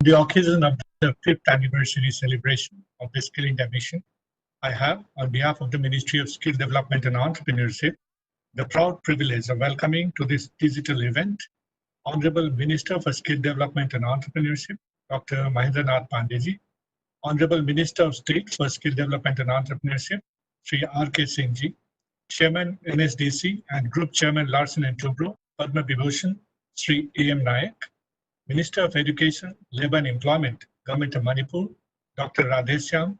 the occasion of the 5th anniversary celebration of the Skill India Mission, I have, on behalf of the Ministry of Skill Development and Entrepreneurship, the proud privilege of welcoming to this digital event Honorable Minister for Skill Development and Entrepreneurship, Dr. Mahendranath Pandeyji, Honorable Minister of State for Skill Development and Entrepreneurship, Sri R.K. Singh ji, Chairman NSDC and Group Chairman Larsen & Toubro, Padma Vibhushan, Sri A.M. Nayak, Minister of Education, Labour and Employment, Government of Manipur, Dr. Radheshyam,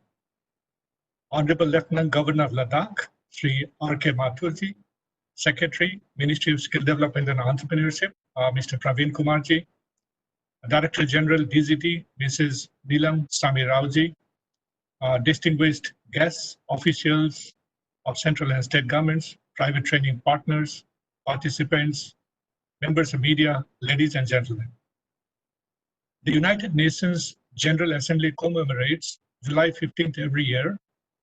Honorable Lieutenant Governor of Ladakh, Sri R.K. Mathurji, Secretary, Ministry of Skill Development and Entrepreneurship, Mr. Praveen Kumarji, Director General DGT, Mrs. Neelam Sami Raoji, distinguished guests, officials of central and state governments, private training partners, participants, members of media, ladies and gentlemen. The United Nations General Assembly commemorates July 15th every year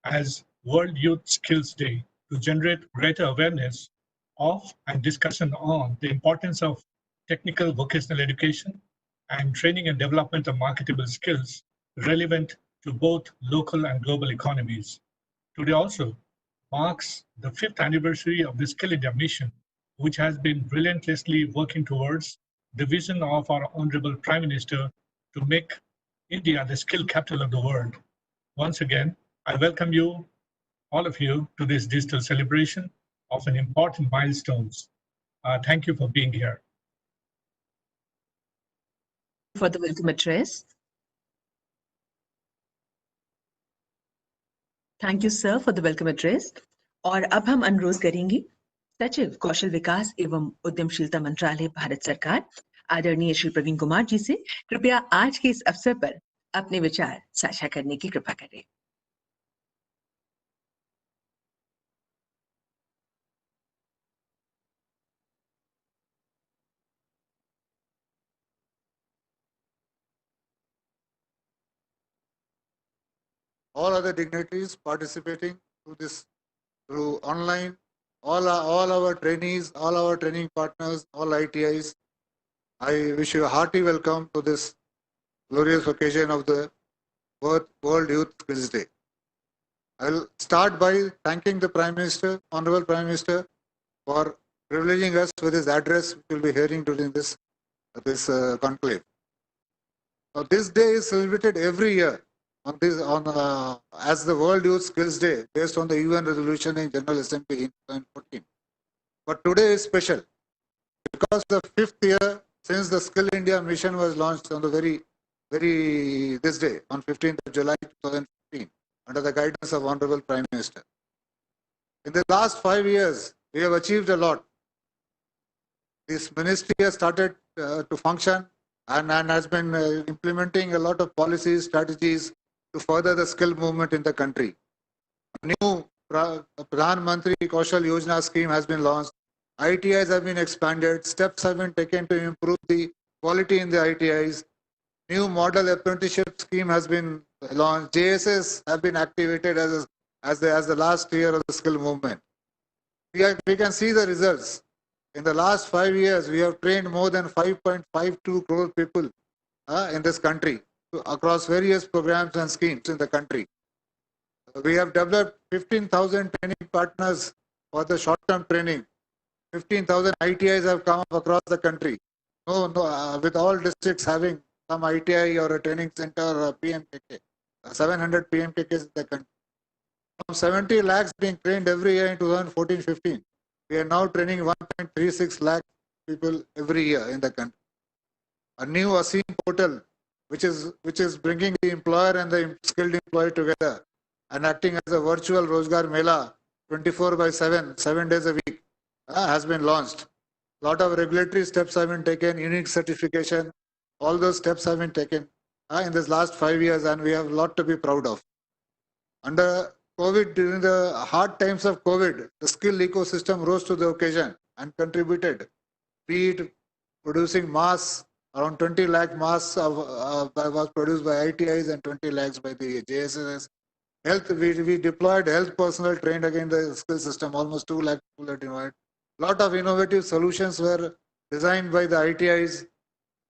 as World Youth Skills Day to generate greater awareness of and discussion on the importance of technical vocational education and training and development of marketable skills relevant to both local and global economies. Today also marks the 5th anniversary of the Skill India Mission, which has been relentlessly working towards the vision of our Honorable Prime Minister to make India the skill capital of the world. Once again, I welcome you, all of you, to this digital celebration of an important milestones. Thank you for being here. For the welcome address. Thank you, sir, for the welcome address. और अब हम अनुरोध करेंगे सचिव कौशल विकास एवं उद्यमशीलता मंत्रालय भारत सरकार आदरणीय श्री प्रवीण कुमार जी से कृपया आज के इस अवसर पर अपने विचार साझा करने की कृपा करें। All other dignitaries participating through online, all our trainees, all our training partners, all ITIs, I wish you a hearty welcome to this glorious occasion of the World Youth Skills Day. I will start by thanking the Prime Minister, Honorable Prime Minister, for privileging us with his address which we will be hearing during this conclave. Now, this day is celebrated every year as the World Youth Skills Day based on the UN resolution in General Assembly in 2014. But today is special because the 5th year since the Skill India Mission was launched on the this day on 15th of July 2015 under the guidance of Honorable Prime Minister. In the last 5 years, we have achieved a lot. This ministry has started to function and has been implementing a lot of policies, strategies to further the skill movement in the country. A new Pradhan Mantri Kaushal Yojana scheme has been launched. ITIs have been expanded. Steps have been taken to improve the quality in the ITIs. New model apprenticeship scheme has been launched. JSS have been activated as the last year of the skill movement. We can see the results. In the last 5 years, we have trained more than 5.52 crore people in this country across various programs and schemes in the country. We have developed 15,000 training partners for the short-term training. 15,000 ITIs have come up across the country. With all districts having some ITI or a training center or a PMKK. 700 PMKKs in the country. From 70 lakhs being trained every year in 2014-15. We are now training 1.36 lakh people every year in the country. A new ASEEM portal, which is bringing the employer and the skilled employee together and acting as a virtual Rozgar Mela 24/7, 7 days a week, has been launched. A lot of regulatory steps have been taken, unique certification, all those steps have been taken in this last 5 years, and we have a lot to be proud of. Under COVID, during the hard times of COVID, the skill ecosystem rose to the occasion and contributed, be it producing masks, around 20 lakh masks was produced by ITIs and 20 lakhs by the JSS. Health, we deployed health personnel trained again the skill system, almost 2 lakh people are deployed. A lot of innovative solutions were designed by the ITIs.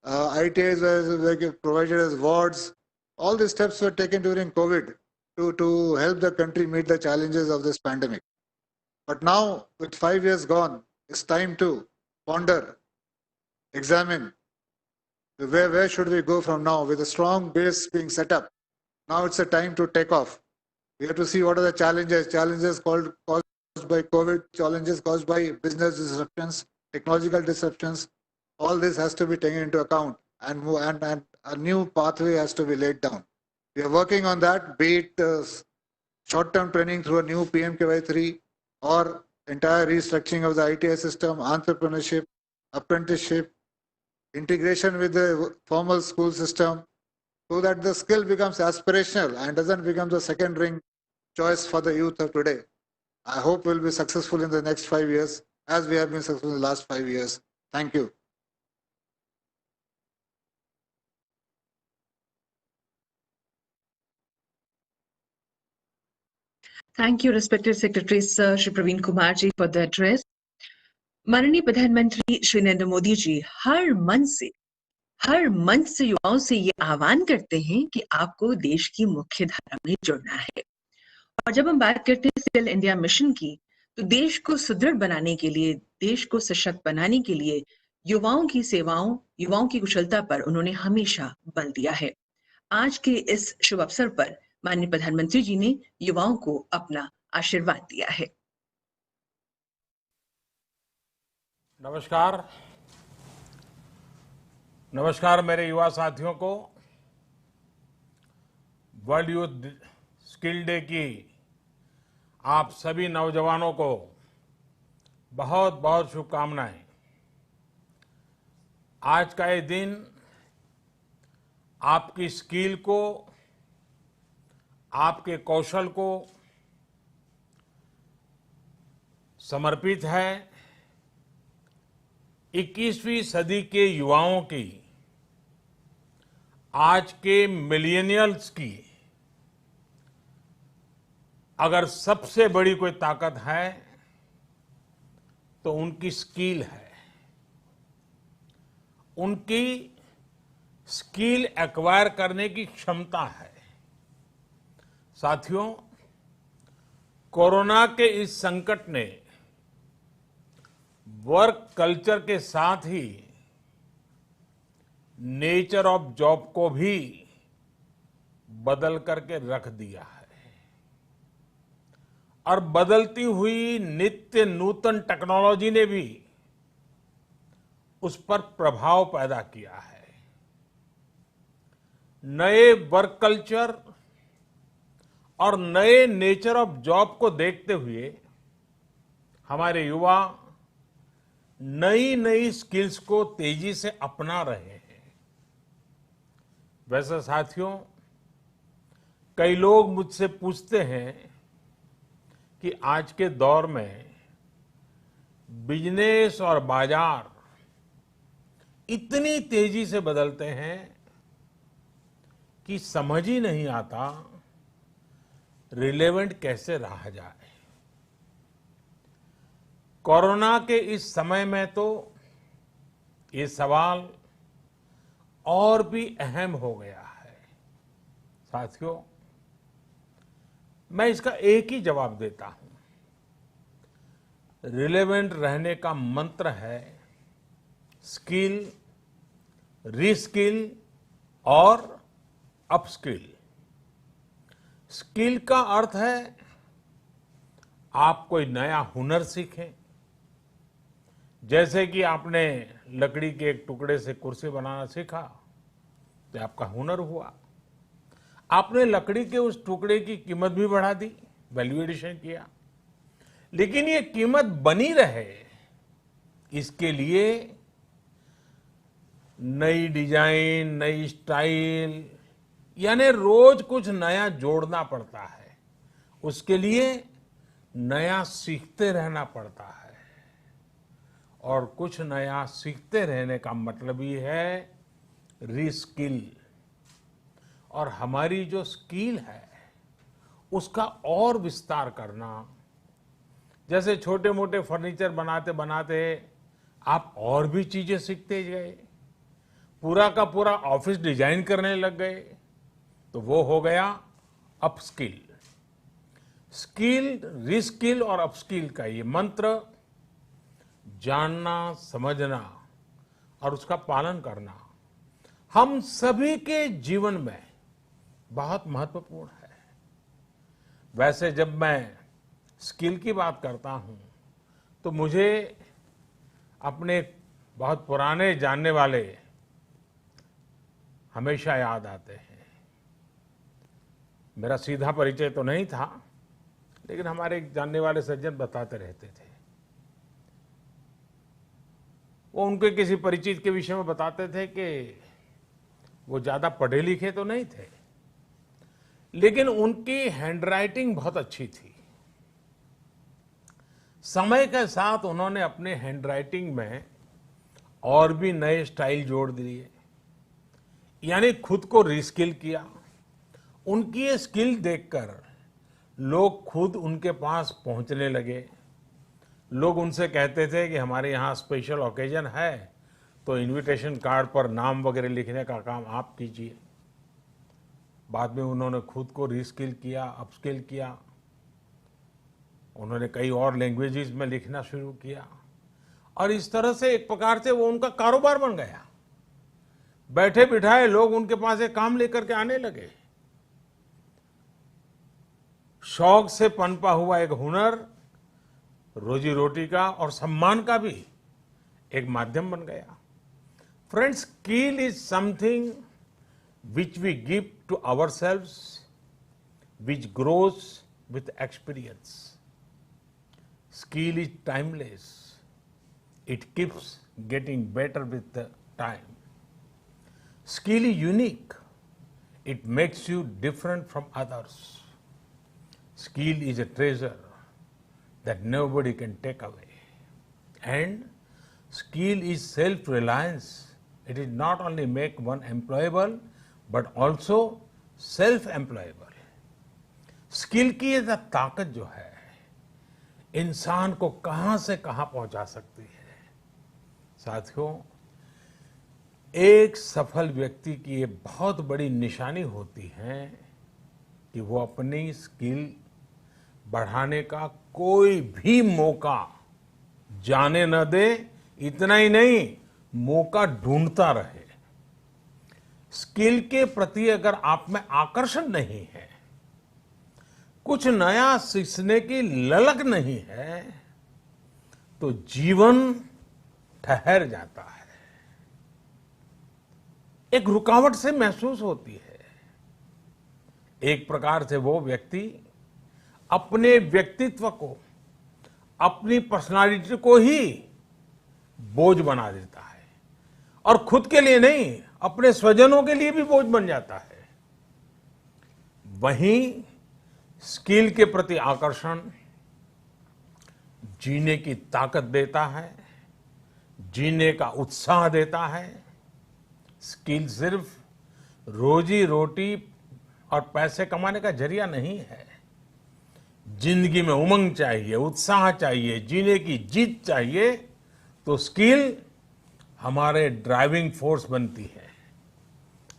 ITIs were provided as wards. All these steps were taken during COVID to help the country meet the challenges of this pandemic. But now, with 5 years gone, it's time to ponder, examine where should we go from now. With a strong base being set up, now it's a time to take off. We have to see what are the challenges caused by COVID, challenges caused by business disruptions, technological disruptions. All this has to be taken into account, and a new pathway has to be laid down. We are working on that, be it short-term training through a new PMKY3 or entire restructuring of the ITI system, entrepreneurship, apprenticeship, integration with the formal school system, so that the skill becomes aspirational and doesn't become the second-ring choice for the youth of today. I hope we'll be successful in the next 5 years, as we have been successful in the last 5 years. Thank you. Thank you, respected Secretary Sir Shri Praveen Kumar ji, for the address. माननीय प्रधानमंत्री श्री नरेंद्र मोदी जी हर मंच से युवाओं से ये आह्वान करते हैं कि आपको देश की मुख्य धारा में जुड़ना है। और जब हम बात करते हैं स्किल इंडिया मिशन की, तो देश को सुदृढ़ बनाने के लिए, देश को सशक्त बनाने के लिए युवाओं की सेवाओं, युवाओं की कुशलता पर उन्होंने हमेशा बल दिया है। आज के इस शुभ अवसर पर माननीय प्रधानमंत्री जी ने युवाओं को अपना आशीर्वाद दिया है। नमस्कार मेरे युवा साथियों को। वर्ल्ड यूथ स्किल डे की आप सभी नौजवानों को बहुत बहुत शुभकामनाएं। आज का ये दिन आपकी स्किल को, आपके कौशल को समर्पित है। 21वीं सदी के युवाओं की, आज के मिलेनियल्स की अगर सबसे बड़ी कोई ताकत है तो उनकी स्किल है। उनकी स्किल एक्वायर करने की क्षमता है। साथियों, कोरोना के इस संकट ने वर्क कल्चर के साथ ही नेचर ऑफ जॉब को भी बदल करके रख दिया है और बदलती हुई नित्य नूतन टेक्नोलॉजी ने भी उस पर प्रभाव पैदा किया है। नए वर्क कल्चर और नए नेचर ऑफ जॉब को देखते हुए हमारे युवा नई नई स्किल्स को तेजी से अपना रहे हैं। वैसे साथियों, कई लोग मुझसे पूछते हैं कि आज के दौर में बिजनेस और बाजार इतनी तेजी से बदलते हैं कि समझ ही नहीं आता रिलेवेंट कैसे रहा जाए। कोरोना के इस समय में तो ये सवाल और भी अहम हो गया है। साथियों, मैं इसका एक ही जवाब देता हूं। रिलेवेंट रहने का मंत्र है स्किल, रीस्किल और अपस्किल। स्किल का अर्थ है आप कोई नया हुनर सीखें। जैसे कि आपने लकड़ी के एक टुकड़े से कुर्सी बनाना सीखा तो आपका हुनर हुआ। आपने लकड़ी के उस टुकड़े की कीमत भी बढ़ा दी, वैल्यू एडिशन किया, लेकिन ये कीमत बनी रहे इसके लिए नई डिजाइन, नई स्टाइल, यानी रोज कुछ नया जोड़ना पड़ता है। उसके लिए नया सीखते रहना पड़ता है और कुछ नया सीखते रहने का मतलब ही है रीस्किल। और हमारी जो स्किल है उसका और विस्तार करना। जैसे छोटे मोटे फर्नीचर बनाते बनाते आप और भी चीजें सीखते गए, पूरा का पूरा ऑफिस डिजाइन करने लग गए, तो वो हो गया अपस्किल। स्किल, रिस्किल और अपस्किल का ये मंत्र जानना, समझना और उसका पालन करना हम सभी के जीवन में बहुत महत्वपूर्ण है। वैसे जब मैं स्किल की बात करता हूं तो मुझे अपने बहुत पुराने जानने वाले हमेशा याद आते हैं। मेरा सीधा परिचय तो नहीं था, लेकिन हमारे एक जानने वाले सज्जन बताते रहते थे। वो उनके किसी परिचित के विषय में बताते थे कि वो ज्यादा पढ़े लिखे तो नहीं थे, लेकिन उनकी हैंडराइटिंग बहुत अच्छी थी। समय के साथ उन्होंने अपने हैंडराइटिंग में और भी नए स्टाइल जोड़ दिए, यानी खुद को रिस्किल किया। उनकी ये स्किल देखकर लोग खुद उनके पास पहुंचने लगे। लोग उनसे कहते थे कि हमारे यहाँ स्पेशल ओकेजन है तो इनविटेशन कार्ड पर नाम वगैरह लिखने का काम आप कीजिए। बाद में उन्होंने खुद को रिस्किल किया, अपस्किल किया। उन्होंने कई और लैंग्वेजेस में लिखना शुरू किया और इस तरह से एक प्रकार से वो उनका कारोबार बन गया। बैठे बिठाए लोग उनके पास एक काम लेकर के आने लगे। शौक से पनपा हुआ एक हुनर रोजी रोटी का और सम्मान का भी एक माध्यम बन गया। Friends, skill is something which we give to ourselves, which grows with experience. Skill is timeless. It keeps getting better with the time. Skill is unique. It makes you different from others. Skill is a treasure that nobody can take away. And skill is self-reliance. It is not only make one employable, but also self-employable. Skill की ये ताकत जो है इंसान को कहां से कहां पहुंचा सकती है। साथियों, एक सफल व्यक्ति की ये बहुत बड़ी निशानी होती है कि वो अपनी स्किल बढ़ाने का कोई भी मौका जाने न दे। इतना ही नहीं, मौका ढूंढता रहे। स्किल के प्रति अगर आप में आकर्षण नहीं है, कुछ नया सीखने की ललक नहीं है, तो जीवन ठहर जाता है, एक रुकावट से महसूस होती है। एक प्रकार से वो व्यक्ति अपने व्यक्तित्व को, अपनी पर्सनालिटी को ही बोझ बना देता है और खुद के लिए नहीं, अपने स्वजनों के लिए भी बोझ बन जाता है। वहीं स्किल के प्रति आकर्षण जीने की ताकत देता है, जीने का उत्साह देता है। स्किल सिर्फ रोजी रोटी और पैसे कमाने का जरिया नहीं है। जिंदगी में उमंग चाहिए, उत्साह चाहिए, जीने की जीत चाहिए, तो स्किल हमारे ड्राइविंग फोर्स बनती है,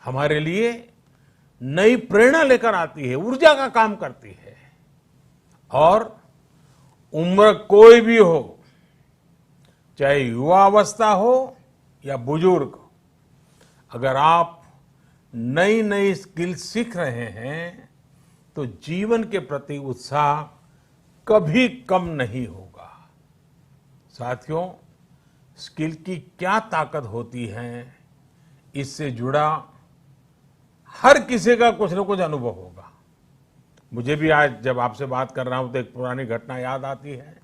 हमारे लिए नई प्रेरणा लेकर आती है, ऊर्जा का काम करती है। और उम्र कोई भी हो, चाहे युवा अवस्था हो या बुजुर्ग, अगर आप नई नई स्किल सीख रहे हैं तो जीवन के प्रति उत्साह कभी कम नहीं होगा। साथियों, स्किल की क्या ताकत होती है, इससे जुड़ा हर किसी का कुछ न कुछ अनुभव होगा। मुझे भी आज जब आपसे बात कर रहा हूं तो एक पुरानी घटना याद आती है।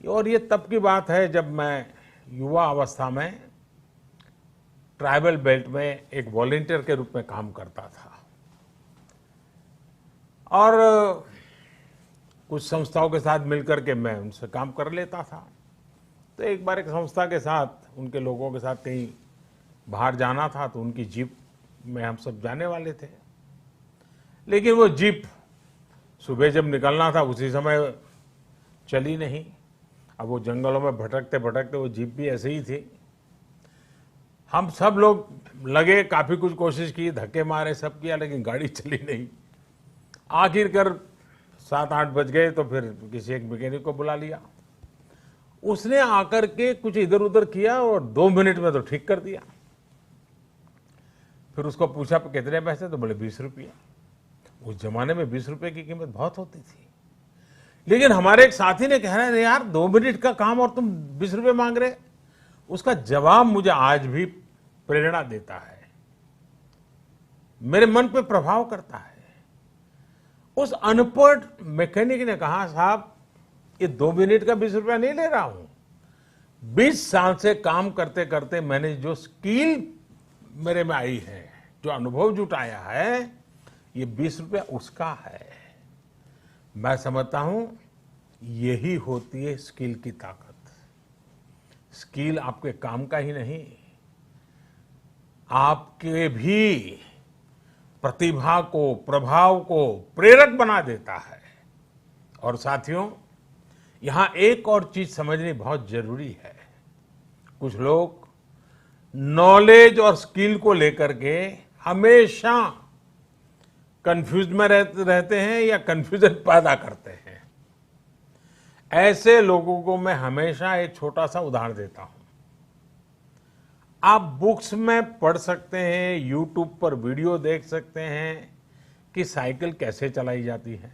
और ये तब की बात है जब मैं युवा अवस्था में ट्राइबल बेल्ट में एक वॉलेंटियर के रूप में काम करता था और कुछ संस्थाओं के साथ मिलकर के मैं उनसे काम कर लेता था। तो एक बार एक संस्था के साथ, उनके लोगों के साथ कहीं बाहर जाना था, तो उनकी जीप में हम सब जाने वाले थे। लेकिन वो जीप सुबह जब निकलना था उसी समय चली नहीं। अब वो जंगलों में भटकते भटकते वो जीप भी ऐसे ही थी। हम सब लोग लगे, काफी कुछ कोशिश की, धक्के मारे, सब किया, लेकिन गाड़ी चली नहीं। आखिरकार 7-8 बज गए तो फिर किसी एक मैकेनिक को बुला लिया। उसने आकर के कुछ इधर उधर किया और 2 मिनट में तो ठीक कर दिया। फिर उसको पूछा कितने पैसे, तो बोले 20 रुपये। उस जमाने में 20 रुपये की कीमत बहुत होती थी। लेकिन हमारे एक साथी ने कह रहे यार 2 मिनट का काम और तुम 20 रुपये मांग रहे। उसका जवाब मुझे आज भी प्रेरणा देता है, मेरे मन पे प्रभाव करता है। उस अनपढ़ मैकेनिक ने कहा साहब ये 2 मिनट का 20 रुपया नहीं ले रहा हूं, 20 साल से काम करते करते मैंने जो स्किल मेरे में आई है, जो अनुभव जुटाया है, ये 20 रुपया उसका है। मैं समझता हूं यही होती है स्किल की ताकत। स्किल आपके काम का ही नहीं, आपके भी प्रतिभा को, प्रभाव को प्रेरक बना देता है। और साथियों, यहां एक और चीज समझनी बहुत जरूरी है। कुछ लोग नॉलेज और स्किल को लेकर के हमेशा कंफ्यूज में रहते हैं या कंफ्यूजन पैदा करते हैं। ऐसे लोगों को मैं हमेशा एक छोटा सा उदाहरण देता हूं। आप बुक्स में पढ़ सकते हैं, यूट्यूब पर वीडियो देख सकते हैं कि साइकिल कैसे चलाई जाती है,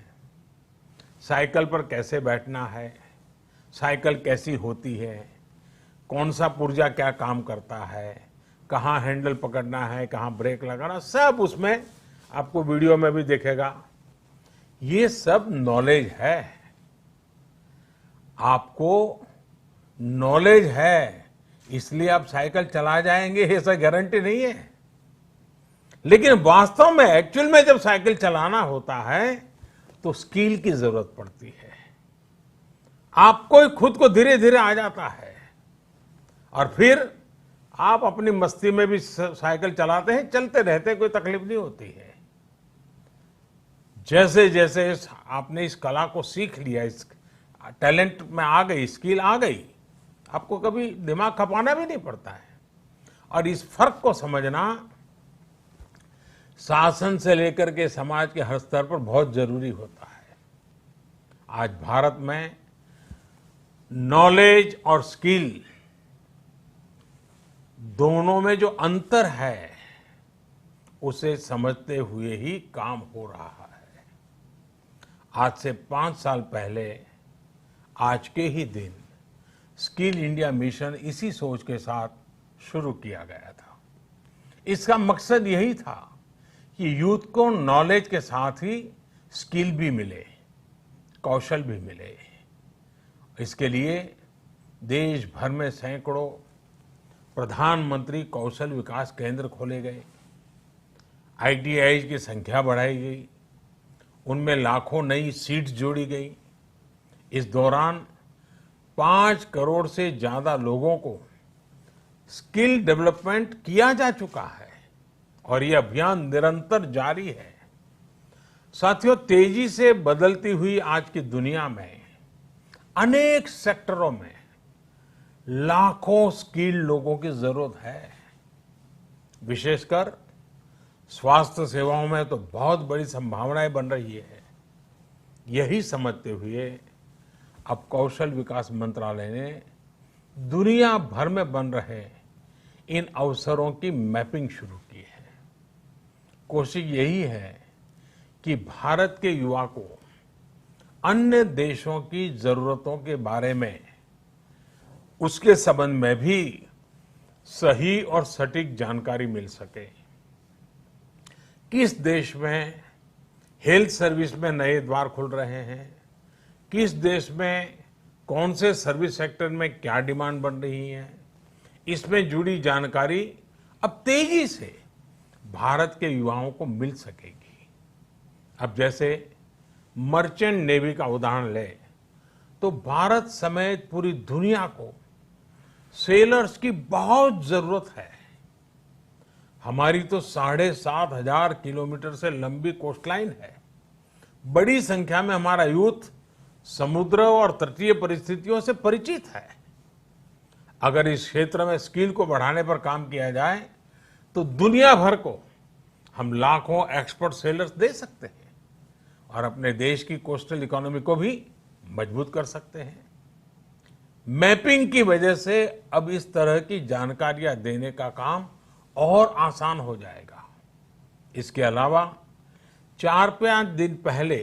साइकिल पर कैसे बैठना है, साइकिल कैसी होती है, कौन सा पुर्जा क्या काम करता है, कहाँ हैंडल पकड़ना है, कहाँ ब्रेक लगाना, सब उसमें आपको वीडियो में भी दिखेगा। ये सब नॉलेज है। आपको नॉलेज है इसलिए आप साइकिल चला जाएंगे, ऐसा गारंटी नहीं है। लेकिन वास्तव में एक्चुअल में जब साइकिल चलाना होता है तो स्किल की जरूरत पड़ती है। आपको खुद को धीरे धीरे आ जाता है और फिर आप अपनी मस्ती में भी साइकिल चलाते हैं, चलते रहते, कोई तकलीफ नहीं होती है। जैसे जैसे आपने इस कला को सीख लिया, इस टैलेंट में आ गई, स्किल आ गई, आपको कभी दिमाग खपाना भी नहीं पड़ता है। और इस फर्क को समझना शासन से लेकर के समाज के हर स्तर पर बहुत जरूरी होता है। आज भारत में नॉलेज और स्किल दोनों में जो अंतर है उसे समझते हुए ही काम हो रहा है। आज से 5 साल पहले आज के ही दिन स्किल इंडिया मिशन इसी सोच के साथ शुरू किया गया था। इसका मकसद यही था कि यूथ को नॉलेज के साथ ही स्किल भी मिले, कौशल भी मिले। इसके लिए देश भर में सैकड़ों प्रधानमंत्री कौशल विकास केंद्र खोले गए, ITI की संख्या बढ़ाई गई, उनमें लाखों नई सीट्स जोड़ी गई। इस दौरान 5 करोड़ से ज्यादा लोगों को स्किल डेवलपमेंट किया जा चुका है और ये अभियान निरंतर जारी है। साथियों, तेजी से बदलती हुई आज की दुनिया में अनेक सेक्टरों में लाखों स्किल्ड लोगों की जरूरत है। विशेषकर स्वास्थ्य सेवाओं में तो बहुत बड़ी संभावनाएं बन रही है। यही समझते हुए अब कौशल विकास मंत्रालय ने दुनिया भर में बन रहे इन अवसरों की मैपिंग शुरू की है। कोशिश यही है कि भारत के युवा को अन्य देशों की जरूरतों के बारे में, उसके संबंध में भी सही और सटीक जानकारी मिल सके। किस देश में हेल्थ सर्विस में नए द्वार खुल रहे हैं, किस देश में कौन से सर्विस सेक्टर में क्या डिमांड बन रही है, इसमें जुड़ी जानकारी अब तेजी से भारत के युवाओं को मिल सकेगी। अब जैसे मर्चेंट नेवी का उदाहरण ले तो भारत समेत पूरी दुनिया को सेलर्स की बहुत जरूरत है। हमारी तो 7,500 किलोमीटर से लंबी कोस्टलाइन है। बड़ी संख्या में हमारा यूथ समुद्र और तटीय परिस्थितियों से परिचित है। अगर इस क्षेत्र में स्किल को बढ़ाने पर काम किया जाए तो दुनिया भर को हम लाखों एक्सपोर्ट सेलर्स दे सकते हैं और अपने देश की कोस्टल इकोनॉमी को भी मजबूत कर सकते हैं। मैपिंग की वजह से अब इस तरह की जानकारियां देने का काम और आसान हो जाएगा। इसके अलावा 4-5 दिन पहले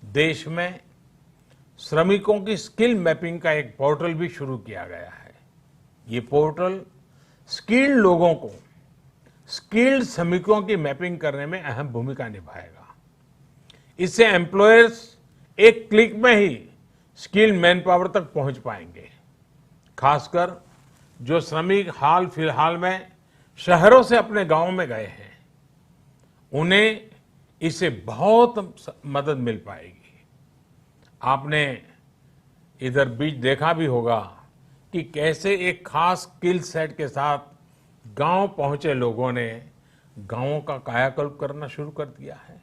देश में श्रमिकों की स्किल मैपिंग का एक पोर्टल भी शुरू किया गया है। ये पोर्टल स्किल्ड लोगों को स्किल्ड श्रमिकों की मैपिंग करने में अहम भूमिका निभाएगा। इससे एम्प्लॉयर्स एक क्लिक में ही स्किल्ड मैन पावर तक पहुंच पाएंगे। खासकर जो श्रमिक हाल फिलहाल में शहरों से अपने गांव में गए हैं, उन्हें इससे बहुत मदद मिल पाएगी। आपने इधर बीच देखा भी होगा कि कैसे एक खास स्किल सेट के साथ गांव पहुंचे लोगों ने गांवों का कायाकल्प करना शुरू कर दिया है।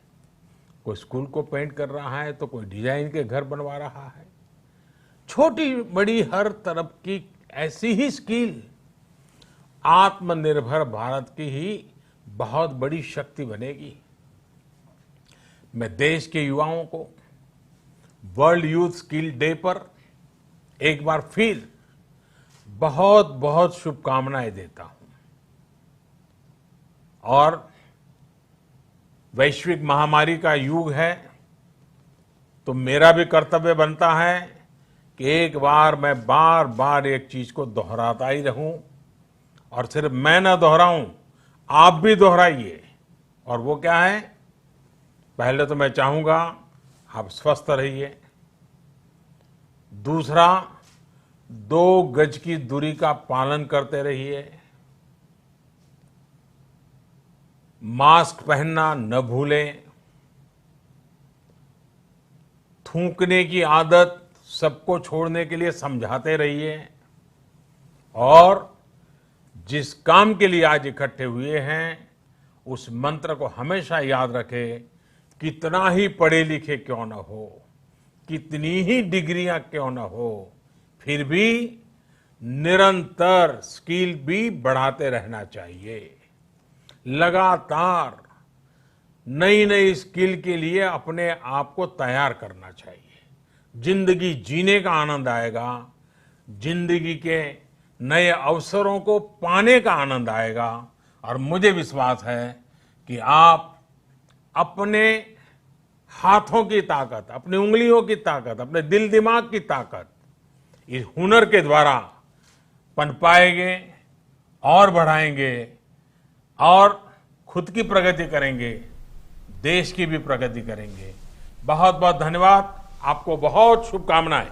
कोई स्कूल को पेंट कर रहा है तो कोई डिजाइन के घर बनवा रहा है। छोटी बड़ी हर तरफ की ऐसी ही स्किल आत्मनिर्भर भारत की ही बहुत बड़ी शक्ति बनेगी। मैं देश के युवाओं को वर्ल्ड यूथ स्किल डे पर एक बार फिर बहुत बहुत शुभकामनाएं देता हूं और वैश्विक महामारी का युग है तो मेरा भी कर्तव्य बनता है कि एक बार मैं बार बार एक चीज को दोहराता ही रहूं और सिर्फ मैं ना दोहराऊं, आप भी दोहराइए। और वो क्या है? पहले तो मैं चाहूंगा आप स्वस्थ रहिए। दूसरा, 2 गज की दूरी का पालन करते रहिए। मास्क पहनना न भूलें। थूकने की आदत सबको छोड़ने के लिए समझाते रहिए। और जिस काम के लिए आज इकट्ठे हुए हैं, उस मंत्र को हमेशा याद रखें। कितना ही पढ़े लिखे क्यों न हो, कितनी ही डिग्रियां क्यों न हो, फिर भी निरंतर स्किल भी बढ़ाते रहना चाहिए। लगातार नई नई स्किल के लिए अपने आप को तैयार करना चाहिए। जिंदगी जीने का आनंद आएगा, जिंदगी के नए अवसरों को पाने का आनंद आएगा। और मुझे विश्वास है कि आप अपने हाथों की ताकत, अपनी उंगलियों की ताकत, अपने दिल दिमाग की ताकत इस हुनर के द्वारा पनपाएंगे और बढ़ाएंगे और खुद की प्रगति करेंगे, देश की भी प्रगति करेंगे। बहुत बहुत धन्यवाद। आपको बहुत शुभकामनाएं।